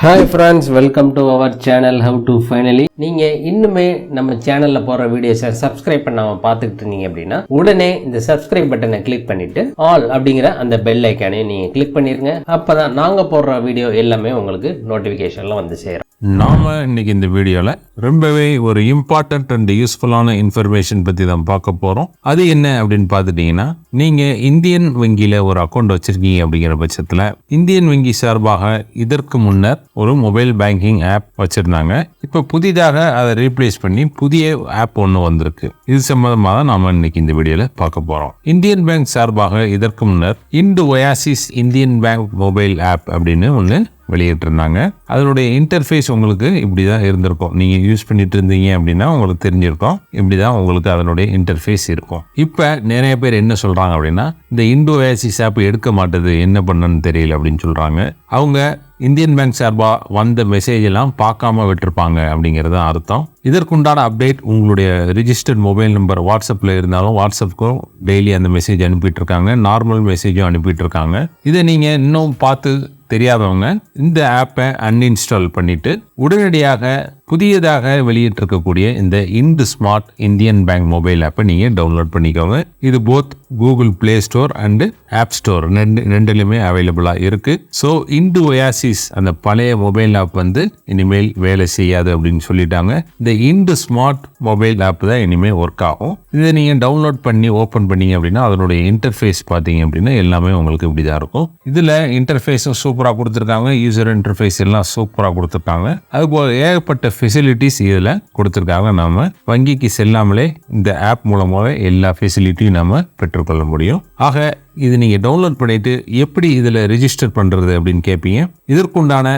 Hi friends, welcome to our channel HowToFinally. நீங்கள் இன்னுமே நம்ம சேனலில் போகிற வீடியோஸை சப்ஸ்கிரைப் பண்ணாமல் பார்த்துக்கிட்டு இருந்தீங்க அப்படின்னா உடனே இந்த சப்ஸ்கிரைப் பட்டனை கிளிக் பண்ணிவிட்டு ஆல் அப்படிங்கிற அந்த பெல் ஐக்கானையும் நீங்கள் கிளிக் பண்ணிடுங்க. அப்போ தான் நாங்கள் போடுற வீடியோ எல்லாமே உங்களுக்கு நோட்டிஃபிகேஷனில் வந்து சேரும். நாம இன்னைக்கு இந்த வீடியோல ரொம்பவே ஒரு இம்பார்ட்டன்ட் அண்ட் யூஸ்ஃபுல்லான இன்ஃபர்மேஷன் பத்தி தான் பார்க்க போறோம். அது என்ன அப்படின்னு பார்த்துட்டீங்கன்னா, நீங்க இந்தியன் வங்கியில ஒரு அக்கௌண்ட் வச்சிருக்கீங்க அப்படிங்கிற பட்சத்துல இந்தியன் வங்கி சார்பாக இதற்கு முன்னர் ஒரு மொபைல் பேங்கிங் ஆப் வச்சிருந்தாங்க. இப்ப புதிதாக அதை ரீப்ளேஸ் பண்ணி புதிய ஆப் ஒன்று வந்திருக்கு. இது சம்பந்தமாக தான் நாம இன்னைக்கு இந்த வீடியோல பார்க்க போறோம். இந்தியன் பேங்க் சார்பாக இதற்கு முன்னர் IndOasis Indian bank mobile app அப்படின்னு ஒன்று வெளியிட்டிருந்தாங்க. அதனுடைய இன்டர்ஃபேஸ் உங்களுக்கு இப்படிதான் இருந்திருக்கும். நீங்க யூஸ் பண்ணிட்டு இருந்தீங்க அப்படின்னா உங்களுக்கு தெரிஞ்சிருக்கும். இப்படிதான் உங்களுக்கு அதனுடைய இன்டர்ஃபேஸ் இருக்கும். இப்ப நிறைய பேர் என்ன சொல்றாங்க அப்படின்னா, இந்த IndOasis ஆப் எடுக்க மாட்டேது, என்ன பண்ணணும்னு தெரியல அப்படின்னு சொல்றாங்க. அவங்க இந்தியன் பேங்க் சார்பா வந்த மெசேஜ் எல்லாம் பார்க்காம விட்டுருப்பாங்க அப்படிங்கிறது அர்த்தம். இதற்குண்டான அப்டேட் உங்களுடைய ரிஜிஸ்டர்ட் மொபைல் நம்பர் வாட்ஸ்அப்ல இருந்தாலும் வாட்ஸ்அப்புக்கும் டெய்லி அந்த மெசேஜ் அனுப்பிட்டு இருக்காங்க. நார்மல் மெசேஜும் அனுப்பிட்டு இருக்காங்க. இதை நீங்க இன்னும் பார்த்து தெரியாதவங்க இந்த ஆப்பை அன்இன்ஸ்டால் பண்ணிட்டு உடனடியாக புதியதாக வெளியிட்டிருக்கக்கூடிய இந்த IndSmart இந்தியன் பேங்க் மொபைல் ஆப்பை நீங்க டவுன்லோட் பண்ணிக்கோங்க. இது both Google Play Store and App Store ரெண்டுலையுமே அவைலபிளா இருக்கு. ஸோ IndOasis அந்த பழைய மொபைல் ஆப் வந்து இனிமேல் வேலை செய்யாது அப்படின்னு சொல்லிட்டாங்க. இந்த IndSmart மொபைல் ஆப் தான் இனிமேல் ஒர்க் ஆகும். இதை நீங்க டவுன்லோட் பண்ணி ஓப்பன் பண்ணீங்க அப்படின்னா அதனுடைய இன்டர்ஃபேஸ் பார்த்தீங்க அப்படின்னா எல்லாமே உங்களுக்கு இப்படிதான் இருக்கும். இதுல இன்டர்ஃபேஸும் சூப்பராக கொடுத்துருக்காங்க. யூசர் இன்டர்ஃபேஸ் எல்லாம் சூப்பராக கொடுத்துருக்காங்க. அதுபோல் ஏகப்பட்ட ஃபெசிலிட்டிஸ் இதில் கொடுத்துருக்காங்க. நம்ம வங்கிக்கு செல்லாமலே இந்த ஆப் மூலமாக எல்லா ஃபெசிலிட்டியும் நம்ம பெற்றுக்கொள்ள முடியும். ஆக இது நீங்கள் டவுன்லோட் பண்ணிட்டு எப்படி இதில் ரெஜிஸ்டர் பண்ணுறது அப்படின்னு கேட்பீங்க. இதற்குண்டான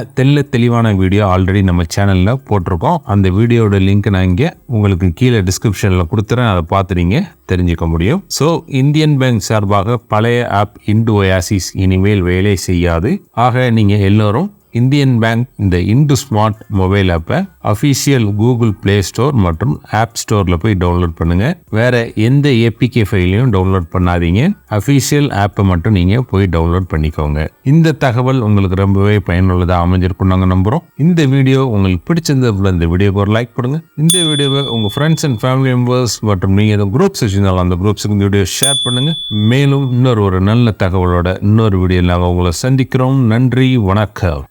தெளிவான வீடியோ ஆல்ரெடி நம்ம சேனலில் போட்டிருக்கோம். அந்த வீடியோட லிங்க் நான் இங்கே உங்களுக்கு கீழே டிஸ்கிரிப்ஷனில் கொடுத்துறேன். அதை பார்த்து நீங்கள் தெரிஞ்சுக்க முடியும். ஸோ இந்தியன் பேங்க் சார்பாக பழைய ஆப் IndOasis இனிமேல் வேலை செய்யாது. ஆக நீங்கள் எல்லோரும் இந்தியன் பேங்க் இந்த IndSmart மொபைல் ஆப்பை அஃபிஷியல் கூகுள் பிளே ஸ்டோர் மற்றும் ஆப் ஸ்டோர்ல போய் டவுன்லோட் பண்ணுங்க. வேற எந்த ஏபிகே ஃபைலையும் டவுன்லோட் பண்ணாதீங்க. அஃபிஷியல் ஆப்பை மட்டும் நீங்க போய் டவுன்லோட் பண்ணிக்கோங்க. இந்த தகவல் உங்களுக்கு ரொம்பவே பயனுள்ளதாக அமைஞ்சிருக்கும் நாங்கள் நம்புறோம். இந்த வீடியோ உங்களுக்கு பிடிச்சிருந்ததுல இந்த வீடியோக்கு ஒரு லைக் பண்ணுங்க. இந்த வீடியோவை உங்க ஃப்ரெண்ட்ஸ் அண்ட் ஃபேமிலி மெம்பர்ஸ் மற்றும் நீங்க எதுவும் குரூப்ஸ் வச்சிருந்தாலும் அந்த குரூப்ஸுக்கு இந்த வீடியோ ஷேர் பண்ணுங்க. மேலும் இன்னொரு நல்ல தகவலோட இன்னொரு வீடியோ நாங்கள் உங்களை சந்திக்கிறோம். நன்றி, வணக்கம்.